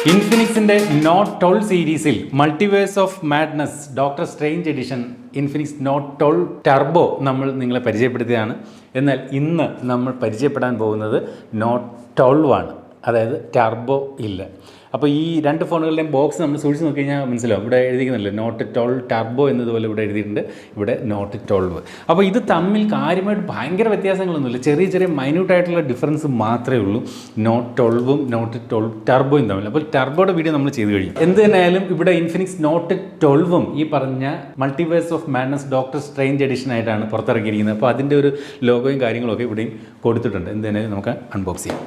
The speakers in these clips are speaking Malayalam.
ഇൻഫിനിക്സിൻ്റെ നോട്ട് 12 സീരീസിൽ Multiverse of Madness Doctor Strange edition Infinix Note 12 Turbo നമ്മൾ നിങ്ങളെ പരിചയപ്പെടുത്തിയതാണ്. എന്നാൽ ഇന്ന് നമ്മൾ പരിചയപ്പെടാൻ പോകുന്നത് നോട്ട് 12 ആണ്, അതായത് ടർബോ ഇല്ല. അപ്പോൾ ഈ രണ്ട് ഫോണുകളുടെയും ബോക്സ് നമ്മൾ സൂക്ഷിച്ച് നോക്കി കഴിഞ്ഞാൽ മനസ്സിലാവും. ഇവിടെ എഴുതിക്കുന്നില്ല നോട്ട് 12 ടർബോ എന്നതുപോലെ ഇവിടെ എഴുതിയിട്ടുണ്ട്, ഇവിടെ നോട്ട് 12. അപ്പോൾ ഇത് തമ്മിൽ കാര്യമായിട്ട് ഭയങ്കര വ്യത്യാസങ്ങളൊന്നുമില്ല, ചെറിയ ചെറിയ മൈന്യൂട്ടായിട്ടുള്ള ഡിഫറൻസ് മാത്രമേ ഉള്ളൂ നോട്ട് 12ഉം നോട്ട് 12 ടർബോയും തമ്മിൽ. അപ്പോൾ ടർബോയുടെ വീഡിയോ നമ്മൾ ചെയ്ത് കഴിയും. എന്ത് തന്നെയായാലും ഇവിടെ ഇൻഫിനിക്സ് നോട്ട് 12ഉം ഈ പറഞ്ഞ multiverse of Madness Doctor Strange edition ആയിട്ടാണ് പുറത്തിറക്കിയിരിക്കുന്നത്. അപ്പോൾ അതിൻ്റെ ഒരു ലോഗോയും കാര്യങ്ങളൊക്കെ ഇവിടെയും കൊടുത്തിട്ടുണ്ട്. എന്ത് തന്നെയാലും നമുക്ക് അൺബോക്സ് ചെയ്യാം.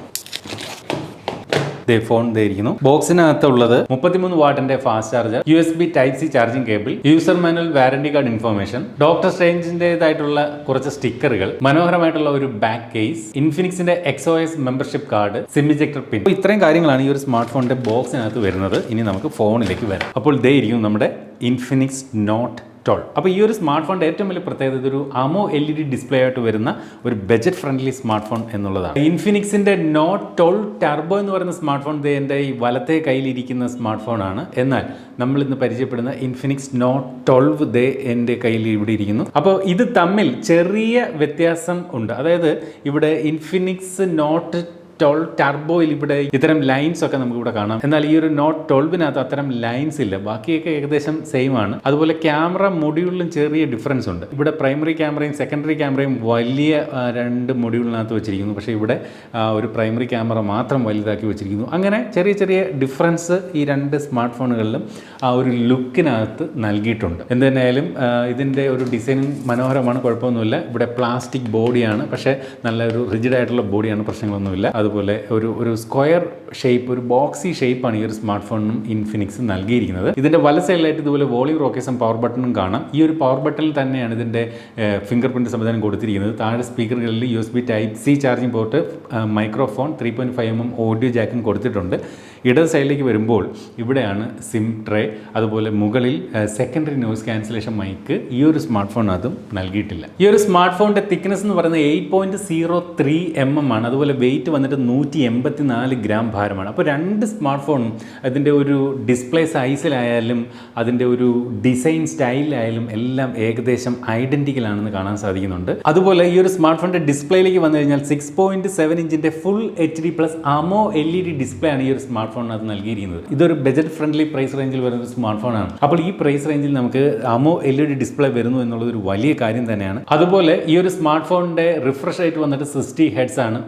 ഫോൺ ഇരിക്കുന്നു. ബോക്സിനകത്തുള്ളത് 33 വാട്ടിന്റെ fast charger, USB Type-C charging cable, user manual, warranty card information, doctor സ്ട്രേഞ്ചിന്റേതായിട്ടുള്ള കുറച്ച് സ്റ്റിക്കറുകൾ, മനോഹരമായിട്ടുള്ള ഒരു ബാക്ക് കേസ്, ഇൻഫിനിക്സിന്റെ XOS membership card, SIM ejector pin. ഇത്രയും കാര്യങ്ങളാണ് ഈ ഒരു സ്മാർട്ട് ഫോണിന്റെ ബോക്സിനകത്ത് വരുന്നത്. ഇനി നമുക്ക് ഫോണിലേക്ക് വരാം. അപ്പോൾ ഇരിക്കും നമ്മുടെ ഇൻഫിനിക്സ് നോട്ട് 12. അപ്പോൾ ഈ ഒരു സ്മാർട്ട് ഫോണിൻ്റെ ഏറ്റവും വലിയ പ്രത്യേകത ഇതൊരു AMO LED ഡിസ്പ്ലേ ആയിട്ട് വരുന്ന ഒരു ബജറ്റ് ഫ്രണ്ട്ലി സ്മാർട്ട് ഫോൺ എന്നുള്ളതാണ്. ഇൻഫിനിക്സിൻ്റെ നോട്ട് 12 ടർബോ എന്ന് പറയുന്ന സ്മാർട്ട് ഫോൺ എൻ്റെ ഈ വലത്തെ കയ്യിലിരിക്കുന്ന സ്മാർട്ട് ഫോണാണ്. എന്നാൽ നമ്മൾ ഇന്ന് പരിചയപ്പെടുന്ന ഇൻഫിനിക്സ് നോട്ട് 12 എൻ്റെ കയ്യിൽ ഇവിടെ ഇരിക്കുന്നു. അപ്പോൾ ഇത് തമ്മിൽ ചെറിയ വ്യത്യാസം ഉണ്ട്. അതായത് ഇവിടെ ഇൻഫിനിക്സ് നോട്ട് 12 ടർബോയിൽ ഇവിടെ ഇത്തരം ലൈൻസ് ഒക്കെ നമുക്ക് ഇവിടെ കാണാം. എന്നാൽ ഈ ഒരു നോട്ട് 12നകത്ത് അത്തരം ലൈൻസ് ഇല്ല, ബാക്കിയൊക്കെ ഏകദേശം സെയിം ആണ്. അതുപോലെ ക്യാമറ മൊഡ്യൂളിലും ചെറിയ ഡിഫറൻസ് ഉണ്ട്. ഇവിടെ പ്രൈമറി ക്യാമറയും സെക്കൻഡറി ക്യാമറയും വലിയ രണ്ട് മൊഡ്യൂളിനകത്ത് വെച്ചിരിക്കുന്നു, പക്ഷേ ഇവിടെ ഒരു പ്രൈമറി ക്യാമറ മാത്രം വലുതാക്കി വെച്ചിരിക്കുന്നു. അങ്ങനെ ചെറിയ ചെറിയ ഡിഫറൻസ് ഈ രണ്ട് സ്മാർട്ട് ഫോണുകളിലും ആ ഒരു ലുക്കിനകത്ത് നൽകിയിട്ടുണ്ട്. എന്ത് തന്നെയായാലും ഇതിൻ്റെ ഒരു ഡിസൈനിങ് മനോഹരമാണ്, കുഴപ്പമൊന്നുമില്ല. ഇവിടെ പ്ലാസ്റ്റിക് ബോഡിയാണ്, പക്ഷേ നല്ലൊരു റിജിഡായിട്ടുള്ള ബോഡിയാണ്, പ്രശ്നങ്ങളൊന്നുമില്ല. അതുപോലെ ഒരു സ്ക്വയർ ഷേപ്പ്, ഒരു ബോക്സി ഷേപ്പാണ് ഈ ഒരു സ്മാർട്ട് ഫോണിനും ഇൻഫിനിക്സ് നൽകിയിരിക്കുന്നത്. ഇതിൻ്റെ വല സൈഡിലായിട്ട് ഇതുപോലെ വോളിയം റോക്കേഴ്സും പവർ ബട്ടണും കാണാം. ഈ ഒരു പവർ ബട്ടണിൽ തന്നെയാണ് ഇതിൻ്റെ ഫിംഗർ പ്രിൻറ്റ് സംവിധാനം കൊടുത്തിരിക്കുന്നത്. താഴെ സ്പീക്കറുകളിൽ USB Type-C charging port, microphone, 3.5mm audio ജാക്കും കൊടുത്തിട്ടുണ്ട്. ഇടത് സൈഡിലേക്ക് വരുമ്പോൾ ഇവിടെയാണ് സിം ട്രേ, അതുപോലെ മുകളിൽ സെക്കൻഡറി നോയ്സ് ക്യാൻസലേഷൻ മൈക്ക് ഈ ഒരു സ്മാർട്ട് ഫോണിനകത്തും നൽകിയിട്ടില്ല. ഈ ഒരു സ്മാർട്ട് ഫോണിൻ്റെ തിക്നെസ് എന്ന് പറയുന്നത് 8.03 mm ആണ്. അതുപോലെ വെയിറ്റ് വന്നിട്ട് 184 ഗ്രാം ഭാരമാണ്. അപ്പോൾ രണ്ട് സ്മാർട്ട് ഫോണും അതിൻ്റെ ഒരു ഡിസ്പ്ലേ സൈസിലായാലും അതിൻ്റെ ഒരു ഡിസൈൻ സ്റ്റൈലിലായാലും എല്ലാം ഏകദേശം ഐഡൻറ്റിക്കൽ ആണെന്ന് കാണാൻ സാധിക്കുന്നുണ്ട്. അതുപോലെ ഈ ഒരു സ്മാർട്ട് ഫോണിൻ്റെ ഡിസ്പ്ലേയിലേക്ക് വന്നു കഴിഞ്ഞാൽ 6.7 ഇഞ്ചിൻ്റെ full HD+ AMO LED display ആണ് ഈ ഒരു സ്മാർട്ട് ഫോണിനകത്ത് നൽകിയിരിക്കുന്നത്. ഇതൊരു ബജറ്റ് ഫ്രണ്ട്ലി പ്രൈസ് റേഞ്ചിൽ വരുന്ന ഒരു സ്മാർട്ട് ഫോണാണ്. അപ്പോൾ ഈ പ്രൈസ് റേഞ്ചിൽ നമുക്ക് AMO LED ഡിസ്പ്ലേ വരുന്നു എന്നുള്ളത് ഒരു വലിയ കാര്യം തന്നെയാണ്. അതുപോലെ ഈ ഒരു സ്മാർട്ട് ഫോണിൻ്റെ റിഫ്രഷ് റേറ്റ് വന്നിട്ട് 60 Hz ആണ്.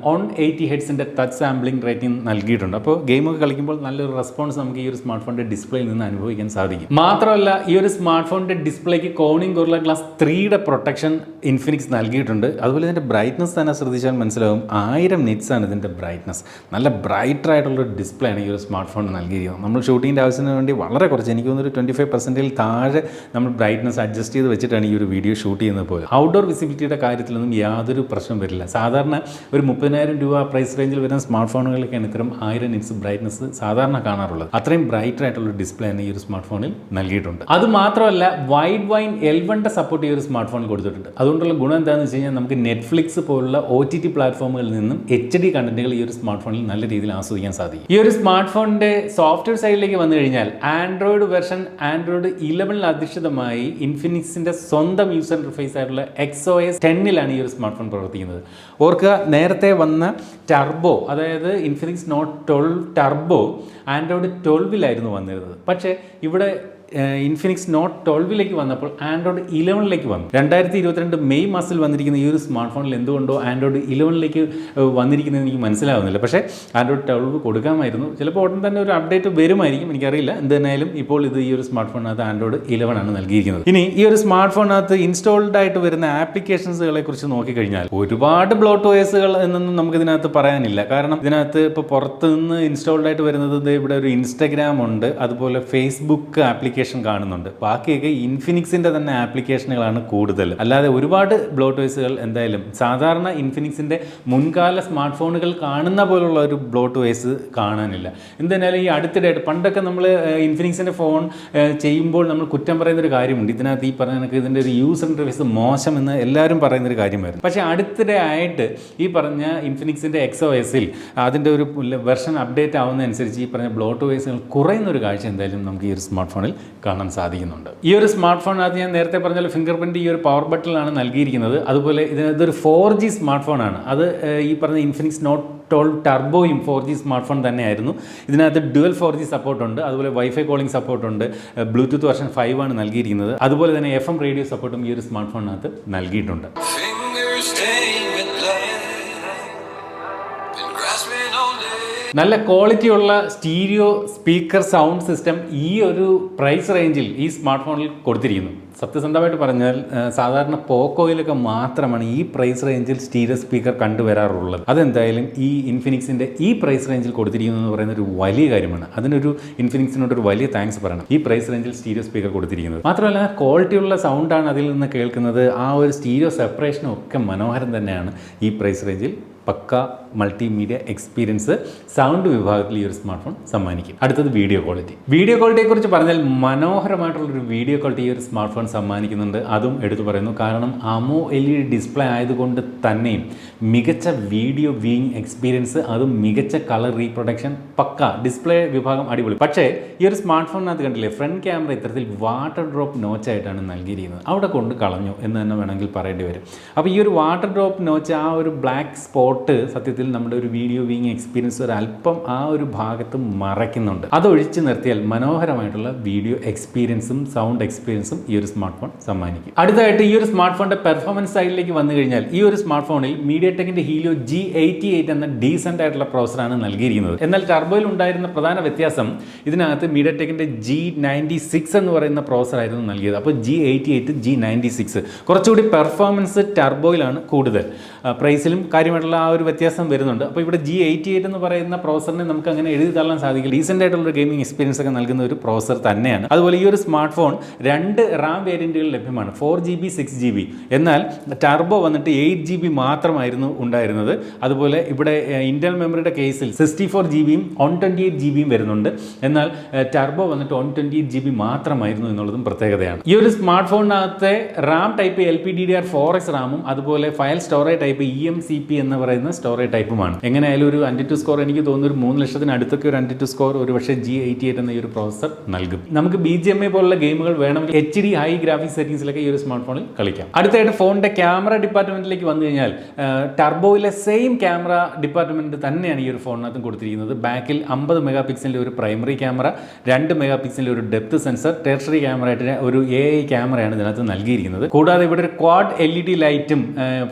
80 Hz ടച്ച് സാമ്പിളിംഗ് റേറ്റിംഗ് നൽകിയിട്ടുണ്ട്. അപ്പോൾ ഗെയിമൊക്കെ കളിക്കുമ്പോൾ നല്ലൊരു റെസ്പോൺസ് നമുക്ക് ഈ ഒരു സ്മാർട്ട് ഫോണിൻ്റെ ഡിസ്പ്ലേയിൽ നിന്ന് അനുഭവിക്കാൻ സാധിക്കും. മാത്രമല്ല ഈ ഒരു സ്മാർട്ട് ഫോണിൻ്റെ ഡിസ്പ്ലേക്ക് കോണിംഗ് ഗൊറില്ല ഗ്ലാസ് 3യുടെ പ്രൊട്ടക്ഷൻ ഇൻഫിനിക്സ് നൽകിയിട്ടുണ്ട്. അതുപോലെ ഇതിൻ്റെ ബ്രൈറ്റ്നസ് തന്നെ ശ്രദ്ധിച്ചാൽ മനസ്സിലാവും, 1000 nits ആണ് ഇതിൻ്റെ ബ്രൈറ്റ്നസ്. നല്ല ബ്രൈറ്റർ ആയിട്ടുള്ളൊരു ഡിസ്പ്ലേ ആണ് ഈ ഒരു സ്മാർട്ട് ഫോൺ നൽകിയിരിക്കുന്നത്. നമ്മൾ ഷൂട്ടിങ്ങിൻ്റെ ആവശ്യത്തിന് വേണ്ടി വളരെ കുറച്ച്, എനിക്ക് തോന്നുന്നൊരു 25% താഴെ നമ്മൾ ബ്രൈറ്റ്നസ് അഡ്ജസ്റ്റ് ചെയ്ത് വെച്ചിട്ടാണ് ഈ ഒരു വീഡിയോ ഷൂട്ട് ചെയ്യുന്നത് പോലെ. ഔട്ട്ഡോർ വിസിബിലിറ്റിയുടെ കാര്യത്തിലൊന്നും യാതൊരു പ്രശ്നം വരില്ല. സാധാരണ ഒരു 30,000 രൂപ പ്രൈസ് റേഞ്ചിൽ വരുന്ന സ്മാർട്ട് ഫോണുകളിലൊക്കെയാണ് ഇത്തരം 1000 nits ബ്രൈറ്റ്നസ് സാധാരണ കാണാറുള്ളത്. അത്രയും ബ്രൈറ്റർ ആയിട്ടുള്ള ഡിസ്പ്ലേ ആണ് ഈ ഒരു സ്മാർട്ട് ഫോണിൽ നൽകിയിട്ടുണ്ട്. അത് മാത്രമല്ല വൈഡ് വൈൻ L1ന്റെ സപ്പോർട്ട് ഈ ഒരു സ്മാർട്ട് ഫോണിൽ കൊടുത്തിട്ടുണ്ട്. അതുകൊണ്ടുള്ള ഗുണം എന്താണെന്ന് വെച്ച് കഴിഞ്ഞാൽ നമുക്ക് നെറ്റ്ഫ്ലിക്സ് പോലുള്ള OTT പ്ലാറ്റ്ഫോമുകളിൽ നിന്നും HD കണ്ടന്റുകൾ ഈ ഒരു സ്മാർട്ട് ഫോണിൽ നല്ല രീതിയിൽ ആസ്വദിക്കാൻ സാധിക്കും. ഈ ഒരു സ്മാർട്ട് ഫോണിന്റെ സോഫ്റ്റ്വെയർ സൈഡിലേക്ക് വന്നു കഴിഞ്ഞാൽ ആൻഡ്രോയിഡ് വെർഷൻ ആൻഡ്രോയിഡ് 11 അധിഷ്ഠിതമായി ഇൻഫിനിക്സിന്റെ സ്വന്തം യൂസർ ഇന്റർഫേസ് ആയിട്ടുള്ള XOS 10ലാണ് ഈ ഒരു സ്മാർട്ട് ഫോൺ പ്രവർത്തിക്കുന്നത്. ഓർക്കുക, നേരത്തെ വന്ന ടർബോ, അതായത് ഇൻഫിനിക്സ് നോട്ട് 12 ടർബോ ആൻഡ്രോയിഡ് 12ലായിരുന്നു വന്നിരുന്നത്. പക്ഷേ ഇവിടെ ഇൻഫിനിക്സ് നോട്ട് 12ലേക്ക് വന്നപ്പോൾ ആൻഡ്രോയിഡ് 11ലേക്ക് വന്നു. 2022 മെയ് മാസത്തിൽ വന്നിരിക്കുന്ന ഈ ഒരു സ്മാർട്ട് ഫോണിൽ എന്തുകൊണ്ടോ ആൻഡ്രോയിഡ് 11ലേക്ക് വന്നിരിക്കുന്നത് എനിക്ക് മനസ്സിലാവുന്നില്ല. പക്ഷേ ആൻഡ്രോയിഡ് 12 കൊടുക്കാമായിരുന്നു. ചിലപ്പോൾ ഉടൻ തന്നെ ഒരു അപ്ഡേറ്റ് വരുമായിരിക്കും, എനിക്കറിയില്ല. എന്ത് തന്നെയായാലും ഇപ്പോൾ ഇത് ഈ ഒരു സ്മാർട്ട് ഫോണിനകത്ത് ആൻഡ്രോയിഡ് 11 ആണ് നൽകിയിരിക്കുന്നത്. ഇനി ഈ ഒരു സ്മാർട്ട് ഫോണിനകത്ത് ഇൻസ്റ്റാൾഡ് ആയിട്ട് വരുന്ന ആപ്ലിക്കേഷൻസുകളെ കുറിച്ച് നോക്കിക്കഴിഞ്ഞാൽ ഒരുപാട് ബ്ലോട്ട്വെയർസുകൾ എന്നൊന്നും നമുക്ക് ഇതിനകത്ത് പറയാനില്ല. കാരണം ഇതിനകത്ത് ഇപ്പോൾ പുറത്ത് നിന്ന് ഇൻസ്റ്റാൾഡ് ആയിട്ട് വരുന്നത് ഇവിടെ ഒരു ഇൻസ്റ്റഗ്രാം ഉണ്ട്, അതുപോലെ ഫേസ്ബുക്ക് ആപ്ലിക്കേഷൻ ആപ്ലിക്കേഷൻ കാണുന്നുണ്ട്. ബാക്കിയൊക്കെ ഇൻഫിനിക്സിൻ്റെ തന്നെ ആപ്ലിക്കേഷനുകളാണ് കൂടുതൽ. അല്ലാതെ ഒരുപാട് ബ്ലോട്ട്വെയർസുകൾ എന്തായാലും സാധാരണ ഇൻഫിനിക്സിൻ്റെ മുൻകാല സ്മാർട്ട് ഫോണുകൾ കാണുന്ന പോലുള്ള ഒരു ബ്ലോട്ട്വെയർസ് കാണാനില്ല. എന്തായാലും ഈ അടുത്തിടെയായിട്ട് പണ്ടൊക്കെ നമ്മൾ ഇൻഫിനിക്സിൻ്റെ ഫോൺ ചെയ്യുമ്പോൾ നമ്മൾ കുറ്റം പറയുന്നൊരു കാര്യമുണ്ട്. ഇതിനകത്ത് ഈ പറഞ്ഞ ഇതിൻ്റെ ഒരു യൂസർ ഇൻ്റർഫേസ് മോശമെന്ന് എല്ലാവരും പറയുന്നൊരു കാര്യമായിരുന്നു. പക്ഷേ അടുത്തിടെ ആയിട്ട് ഈ പറഞ്ഞ ഇൻഫിനിക്സിൻ്റെ XOSൽ അതിൻ്റെ ഒരു വെർഷൻ അപ്ഡേറ്റ് ആവുന്നതനുസരിച്ച് ഈ പറഞ്ഞ ബ്ലോട്ട്വെയർസുകൾ കുറയുന്നൊരു കാഴ്ച എന്തായാലും നമുക്ക് ഈ ഒരു സ്മാർട്ട് ഫോണിൽ കാണാൻ സാധിക്കുന്നുണ്ട്. ഈ ഒരു സ്മാർട്ട് ഫോണിനകത്ത് ഞാൻ നേരത്തെ പറഞ്ഞ ഫിംഗർ പ്രിൻറ്റ് ഈ ഒരു പവർ ബട്ടണിലാണ് നൽകിയിരിക്കുന്നത്. അതുപോലെ ഇതിനകത്തൊരു 4G സ്മാർട്ട് ഫോണാണ്. അത് ഈ പറഞ്ഞ ഇൻഫിനിക്സ് നോട്ട് 12 ടർബോയും 4G സ്മാർട്ട് ഫോൺ തന്നെയായിരുന്നു. ഇതിനകത്ത് ഡ്യുവൽ 4G സപ്പോർട്ടുണ്ട്. അതുപോലെ വൈഫൈ കോളിംഗ് സപ്പോർട്ടുണ്ട്. ബ്ലൂടൂത്ത് വെർഷൻ 5 ആണ് നൽകിയിരിക്കുന്നത്. അതുപോലെ തന്നെ FM റേഡിയോ സപ്പോർട്ടും ഈ ഒരു സ്മാർട്ട് ഫോണിനകത്ത് നൽകിയിട്ടുണ്ട്. നല്ല ക്വാളിറ്റിയുള്ള സ്റ്റീരിയോ സ്പീക്കർ സൗണ്ട് സിസ്റ്റം ഈ ഒരു പ്രൈസ് റേഞ്ചിൽ ഈ സ്മാർട്ട് ഫോണിൽ കൊടുത്തിരിക്കുന്നു. സത്യസന്ധമായിട്ട് പറഞ്ഞാൽ സാധാരണ പോക്കോയിലൊക്കെ മാത്രമാണ് ഈ പ്രൈസ് റേഞ്ചിൽ സ്റ്റീരിയോ സ്പീക്കർ കണ്ടുവരാറുള്ളത്. അതെന്തായാലും ഈ ഇൻഫിനിക്സിൻ്റെ ഈ പ്രൈസ് റേഞ്ചിൽ കൊടുത്തിരിക്കുന്നു എന്ന് പറയുന്ന ഒരു വലിയ കാര്യമാണ്. അതിനൊരു ഇൻഫിനിക്സിനോടൊരു വലിയ താങ്ക്സ് പറയണം, ഈ പ്രൈസ് റേഞ്ചിൽ സ്റ്റീരിയോ സ്പീക്കർ കൊടുത്തിരിക്കുന്നത്. മാത്രമല്ല ക്വാളിറ്റിയുള്ള സൗണ്ടാണ് അതിൽ നിന്ന് കേൾക്കുന്നത്. ആ ഒരു സ്റ്റീരിയോ സെപ്പറേഷനും ഒക്കെ മനോഹരം തന്നെയാണ് ഈ പ്രൈസ് റേഞ്ചിൽ. പക്ക മൾട്ടിമീഡിയ എക്സ്പീരിയൻസ് സൗണ്ട് വിഭാഗത്തിൽ ഈ ഒരു സ്മാർട്ട് ഫോൺ സമ്മാനിക്കും. അടുത്തത് വീഡിയോ ക്വാളിറ്റി. വീഡിയോ ക്വാളിറ്റിയെക്കുറിച്ച് പറഞ്ഞാൽ മനോഹരമായിട്ടുള്ളൊരു വീഡിയോ ക്വാളിറ്റി ഈ ഒരു സ്മാർട്ട് ഫോൺ സമ്മാനിക്കുന്നുണ്ട്. അതും എടുത്തു പറയുന്നു. കാരണം AMOLED ഡിസ്പ്ലേ ആയതുകൊണ്ട് തന്നെയും മികച്ച വീഡിയോ വ്യൂയിങ് എക്സ്പീരിയൻസ്, അതും മികച്ച കളർ റീപ്രൊഡക്ഷൻ, പക്ക ഡിസ്പ്ലേ വിഭാഗം അടിപൊളി. പക്ഷേ ഈ ഒരു സ്മാർട്ട് ഫോണിനകത്ത് കണ്ടില്ലേ, ഫ്രണ്ട് ക്യാമറ ഇത്തരത്തിൽ വാട്ടർ ഡ്രോപ്പ് നോച്ചായിട്ടാണ് നൽകിയിരിക്കുന്നത്. അവിടെ കൊണ്ട് കളഞ്ഞു എന്ന് തന്നെ വേണമെങ്കിൽ പറയേണ്ടി വരും. അപ്പോൾ ഈ ഒരു വാട്ടർ ഡ്രോപ്പ് നോച്ച്, ആ ഒരു ബ്ലാക്ക് സ്പോട്ട് സത്യത്തിൽ നമ്മുടെ ഒരു വീഡിയോ വ്യൂയിങ് എക്സ്പീരിയൻസ് ഒരു അല്പം ആ ഒരു ഭാഗത്ത് മറയ്ക്കുന്നുണ്ട്. അതൊഴിച്ച് നിർത്തിയാൽ മനോഹരമായിട്ടുള്ള വീഡിയോ എക്സ്പീരിയൻസും സൗണ്ട് എക്സ്പീരിയൻസും ഈ ഒരു സ്മാർട്ട് ഫോൺ സമ്മാനിക്കും. അടുത്തായിട്ട് ഈ ഒരു സ്മാർട്ട് ഫോണിന്റെ പെർഫോമൻസ് സൈഡിലേക്ക് വന്നു കഴിഞ്ഞാൽ ഈ ഒരു സ്മാർട്ട് ഫോണിൽ MediaTekന്റെ Helio G88 എന്ന ഡീസന്റ് ആയിട്ടുള്ള പ്രോസറാണ് നൽകിയിരിക്കുന്നത്. എന്നാൽ ടർബോയിൽ ഉണ്ടായിരുന്ന പ്രധാന വ്യത്യാസം, ഇതിനകത്ത് MediaTekന്റെ G96 എന്ന് പറയുന്ന പ്രോസറായിരുന്നു നൽകിയത്. അപ്പോൾ G88 G96 കുറച്ചുകൂടി പെർഫോമൻസ് ടർബോയിലാണ് കൂടുതൽ. പ്രൈസിലും കാര്യമായിട്ടുള്ള ആ ഒരു വ്യത്യാസം വരുന്നുണ്ട്. അപ്പോൾ ഇവിടെ G88 എന്ന് പറയുന്ന പ്രോസറിനെ നമുക്ക് അങ്ങനെ എഴുതി തള്ളാൻ സാധിക്കില്ല. ഡീസൻ്റ് ആയിട്ടുള്ള ഗെയിമിംഗ് എക്സ്പീരിയൻസ് ഒക്കെ നൽകുന്ന ഒരു പ്രോസർ തന്നെയാണ്. അതുപോലെ ഈ ഒരു സ്മാർട്ട് ഫോൺ 2 RAM വേരിയൻറ്റുകൾ ലഭ്യമാണ്, 4GB 6GB. എന്നാൽ ടർബോ വന്നിട്ട് 8GB മാത്രമായിരുന്നു ഉണ്ടായിരുന്നത്. അതുപോലെ ഇവിടെ ഇന്റൽ മെമ്മറിയുടെ കേസിൽ 64GBയും 128GBയും വരുന്നുണ്ട്. എന്നാൽ ടർബോ വന്നിട്ട് 128GB മാത്രമായിരുന്നു എന്നുള്ളതും പ്രത്യേകതയാണ്. ഈ ഒരു സ്മാർട്ട് ഫോണിനകത്തെ റാം ടൈപ്പ് LPDDR4X റാമും അതുപോലെ ഫയൽ സ്റ്റോറേജ് ടൈപ്പ് EMCP എന്ന് പറയുന്ന സ്റ്റോറേജ് ടൈപ്പുമാണ്. എങ്ങനെയായാലും ഒരു ANTUTU സ്കോർ എനിക്ക് തോന്നുന്നു ഒരു 3 ലക്ഷത്തിന് അടുത്തൊക്കെ ഒരു ANTUTU സ്കോർ ഒരു പക്ഷേ G88 എന്ന ഈ ഒരു പ്രോസസർ നൽകും. നമുക്ക് BGMI പോലുള്ള ഗെയിമുകൾ വേണമെങ്കിൽ HD ഹൈ ഗ്രാഫിക്സ് സെറ്റിംഗ്സിലൊക്കെ ഈ ഒരു സ്മാർട്ട് ഫോണിൽ കളിക്കാം. അടുത്തായിട്ട് ഫോണിന്റെ ക്യാമറ ഡിപ്പാർട്ട്മെന്റിലേക്ക് വന്നു കഴിഞ്ഞാൽ ടർബോയിലെ സെയിം ക്യാമറ ഡിപ്പാർട്ട്മെന്റ് തന്നെയാണ് ഈ ഒരു ഫോണിനകത്തും കൊടുത്തിരിക്കുന്നത്. ബാക്കിൽ 50 മെഗാ പിക്സലിന്റെ ഒരു പ്രൈമറി ക്യാമറ, 2 മെഗാ പിക്സലിന്റെ ഒരു ഡെപ്ത് സെൻസർ, ടെർഷറി ക്യാമറ ആയിട്ട് ഒരു AI ക്യാമറയാണ് ഇതിനകത്ത് നൽകിയിരിക്കുന്നത്. കൂടാതെ ഇവിടെ ഒരു ക്വാഡ് LED ലൈറ്റും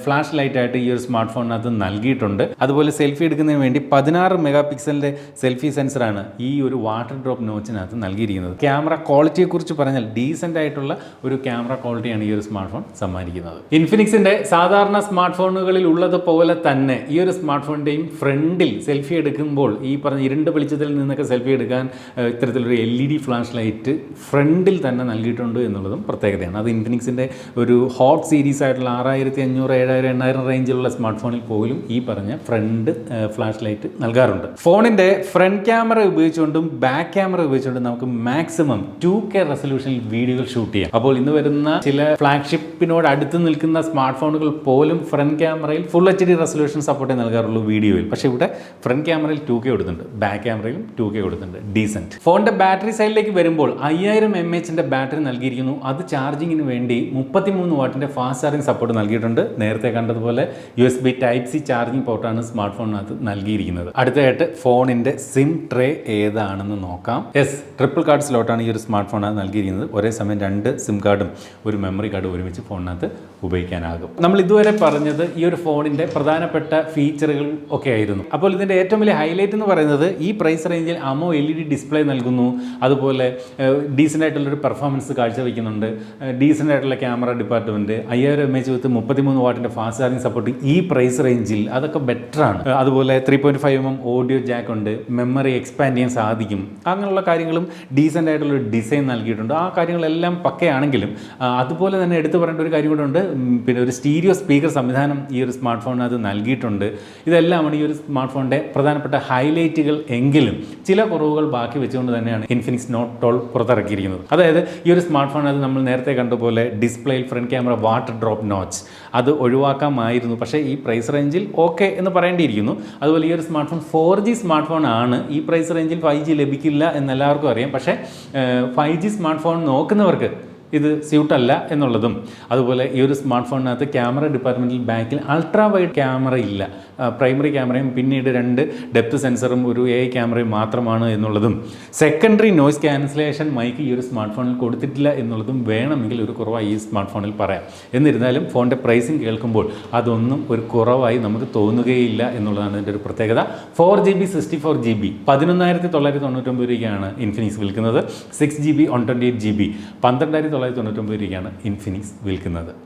ഫ്ലാഷ് ലൈറ്റ് ആയിട്ട് ഈ ഒരു സ്മാർട്ട് ഫോണിനകത്ത് നൽകിയിട്ടുണ്ട്. അതുപോലെ സെൽഫി എടുക്കുന്നതിന് വേണ്ടി 16 മെഗാ പിക്സലിന്റെ സെൽഫി സെൻസറാണ് ഈ ഒരു വാട്ടർ ഡ്രോപ്പ് നോച്ചിനകത്ത് നൽകിയിരിക്കുന്നത്. ക്യാമറ ക്വാളിറ്റിയെ കുറിച്ച് പറഞ്ഞാൽ ഡീസന്റ് ആയിട്ടുള്ള ഒരു ക്യാമറ ക്വാളിറ്റിയാണ് ഈ ഒരു സ്മാർട്ട് ഫോൺ സമ്മാനിക്കുന്നത്. ഇൻഫിനിക്സിന്റെ സാധാരണ സ്മാർട്ട് ഫോണുകളിൽ ഉള്ളതുപോലെ തന്നെ ഈ ഒരു സ്മാർട്ട് ഫോണിന്റെയും ഫ്രണ്ടിൽ സെൽഫി എടുക്കുമ്പോൾ ഈ പറഞ്ഞ ഇരുണ്ട വെളിച്ചത്തിൽ നിന്നൊക്കെ സെൽഫി എടുക്കാൻ ഇത്തരത്തിലൊരു LED ഫ്ലാഷ് ലൈറ്റ് ഫ്രണ്ടിൽ തന്നെ നൽകിയിട്ടുണ്ട് എന്നുള്ളതും പ്രത്യേകതയാണ്. അത് ഇൻഫിനിക്സിന്റെ ഒരു ഹോട്ട് സീരീസ് ആയിട്ടുള്ള 6500, 7000, 8000 റേഞ്ചിലുള്ള സ്മാർട്ട് ഫോണിൽ പോലും ഈ പറഞ്ഞ ഫ്രണ്ട് ഫ്ലാഷ് ലൈറ്റ് നൽകാറുണ്ട്. ഫോണിന്റെ ഫ്രണ്ട് ക്യാമറ ഉപയോഗിച്ചുകൊണ്ടും ബാക്ക് ക്യാമറ ഉപയോഗിച്ചുകൊണ്ടും നമുക്ക് മാക്സിമം 2K റെസൊല്യൂഷനിൽ വീഡിയോകൾ ഷൂട്ട് ചെയ്യാം. അപ്പോൾ ഇന്ന് വരുന്ന ചില ഫ്ലാഗ്ഷിപ്പിനോട് അടുത്ത് നിൽക്കുന്ന സ്മാർട്ട് ഫോണുകൾ പോലും ഫ്രണ്ട് ക്യാമറയിൽ ഫുൾ HD റെസൊല്യൂഷൻ സപ്പോർട്ടേ നൽകാറുള്ളൂ വീഡിയോയിൽ. പക്ഷേ ഇവിടെ ഫ്രണ്ട് ക്യാമറയിൽ 2K കൊടുത്തിട്ടുണ്ട്, ബാക്ക് ക്യാമറയിലും 2K കൊടുത്തിട്ടുണ്ട്. ഡീസന്റ്. ഫോണിന്റെ ബാറ്ററി സൈഡിലേക്ക് വരുമ്പോൾ 5000 mAh ബാറ്ററി നൽകിയിരിക്കുന്നു. അത് ചാർജിങ്ങിന് വേണ്ടി 33 വാട്ടിന്റെ ഫാസ്റ്റ് ചാർജിങ് സപ്പോർട്ട് നൽകിയിട്ടുണ്ട്. നേരത്തെ കണ്ടതുപോലെ USB Type-C ചാർജിങ് പോർട്ടാണ് സ്മാർട്ട് ഫോണിനകത്ത് നൽകിയിരിക്കുന്നത്. അടുത്തതായിട്ട് ഫോണിന്റെ സിം ട്രേ ഏതാണെന്ന് നോക്കാം. ട്രിപ്പിൾ കാർഡ് സ്ലോട്ടാണ് ഈ ഒരു സ്മാർട്ട് ഫോണിനകത്ത് നൽകിയിരിക്കുന്നത്. ഒരേ സമയം 2 സിം കാർഡും ഒരു മെമ്മറി കാർഡും ഒരുമിച്ച് ഫോണിനകത്ത് ഉപയോഗിക്കാനാകും. നമ്മൾ ഇതുവരെ പറഞ്ഞത് ഈ ഒരു ഫോണിന്റെ പ്രധാനപ്പെട്ട ഫീച്ചറുകൾ ഒക്കെ ആയിരുന്നു. അപ്പോൾ ഇതിന്റെ ഏറ്റവും വലിയ ഹൈലൈറ്റ് എന്ന് പറയുന്നത് ഈ പ്രൈസ് റേഞ്ചിൽ AMOLED ഡിസ്പ്ലേ നൽകുന്നു. അതുപോലെ ഡീസൻ്റ് ആയിട്ടുള്ളൊരു പെർഫോമൻസ് കാഴ്ചവെക്കുന്നുണ്ട്. ഡീസൻ്റ് ആയിട്ടുള്ള ക്യാമറ ഡിപ്പാർട്ട്മെന്റ്, 5000 mAh വിത്ത് 33 വാട്ടിന്റെ ഫാസ്റ്റ് ചാർജിങ് സപ്പോർട്ട് ഈ പ്രൈസ് റേഞ്ചിൽ, അതൊക്കെ ബെറ്റർ ബെറ്ററാണ്. അതുപോലെ 3.5mm ഓഡിയോ ജാക്ക് ഉണ്ട്, മെമ്മറി എക്സ്പാൻഡ് ചെയ്യാൻ സാധിക്കും, അങ്ങനെയുള്ള കാര്യങ്ങളും ഡീസൻ്റ് ആയിട്ടുള്ള ഡിസൈൻ നൽകിയിട്ടുണ്ട്. ആ കാര്യങ്ങളെല്ലാം പക്കയാണെങ്കിലും അതുപോലെ തന്നെ എടുത്തു പറയേണ്ട ഒരു കാര്യം കൂടെ ഉണ്ട്. പിന്നെ ഒരു സ്റ്റീരിയോ സ്പീക്കർ സംവിധാനം ഈ ഒരു സ്മാർട്ട് ഫോണിനകത്ത് നൽകിയിട്ടുണ്ട്. ഇതെല്ലാമാണ് ഈ ഒരു സ്മാർട്ട് ഫോണിൻ്റെ പ്രധാനപ്പെട്ട ഹൈലൈറ്റുകൾ. എങ്കിലും ചില കുറവുകൾ ബാക്കി വെച്ചുകൊണ്ട് തന്നെയാണ് ഇൻഫിനിക്സ് നോട്ട് 12 പുറത്തിറക്കിയിരിക്കുന്നത്. അതായത് ഈ ഒരു സ്മാർട്ട് ഫോണിനകത്ത് നമ്മൾ നേരത്തെ കണ്ടപോലെ ഡിസ്പ്ലേയിൽ front camera water drop notch അത് ഒഴിവാക്കാമായിരുന്നു. പക്ഷേ ഈ പ്രൈസ് റേഞ്ചിൽ ഓക്കെ എന്ന് പറയേണ്ടിയിരിക്കുന്നു. അതുപോലെ ഈ ഒരു smart phone 4G smart phone ആണ്. ഈ പ്രൈസ് റേഞ്ചിൽ 5G ലഭിക്കില്ല എന്നെല്ലാവർക്കും അറിയാം. പക്ഷേ 5G സ്മാർട്ട് ഫോൺ നോക്കുന്നവർക്ക് ഇത് സ്യൂട്ടല്ല എന്നുള്ളതും, അതുപോലെ ഈ ഒരു സ്മാർട്ട് ഫോണിനകത്ത് ക്യാമറ ഡിപ്പാർട്ട്മെൻറ്റിൽ ബാക്കിൽ അൾട്രാ വൈഡ് ക്യാമറ ഇല്ല. പ്രൈമറി ക്യാമറയും പിന്നീട് 2 ഡെപ്ത് സെൻസറും ഒരു AI ക്യാമറയും മാത്രമാണ് എന്നുള്ളതും, സെക്കൻഡറി നോയ്സ് ക്യാൻസലേഷൻ മൈക്ക് ഈ ഒരു സ്മാർട്ട് ഫോണിൽ കൊടുത്തിട്ടില്ല എന്നുള്ളതും വേണമെങ്കിൽ ഒരു കുറവായി ഈ സ്മാർട്ട് ഫോണിൽ പറയാം. എന്നിരുന്നാലും ഫോണിൻ്റെ പ്രൈസിങ് കേൾക്കുമ്പോൾ അതൊന്നും ഒരു കുറവായി നമുക്ക് തോന്നുകയില്ല എന്നുള്ളതാണ് ഇതിൻ്റെ ഒരു പ്രത്യേകത. 4GB 64GB 11,999 രൂപയ്ക്കാണ് ഇൻഫിനിക്സ് വിൽക്കുന്നത്. 6GB 128GB 12,999 രൂപയ്ക്കാണ് ഇൻഫിനിക്സ് വിൽക്കുന്നത്.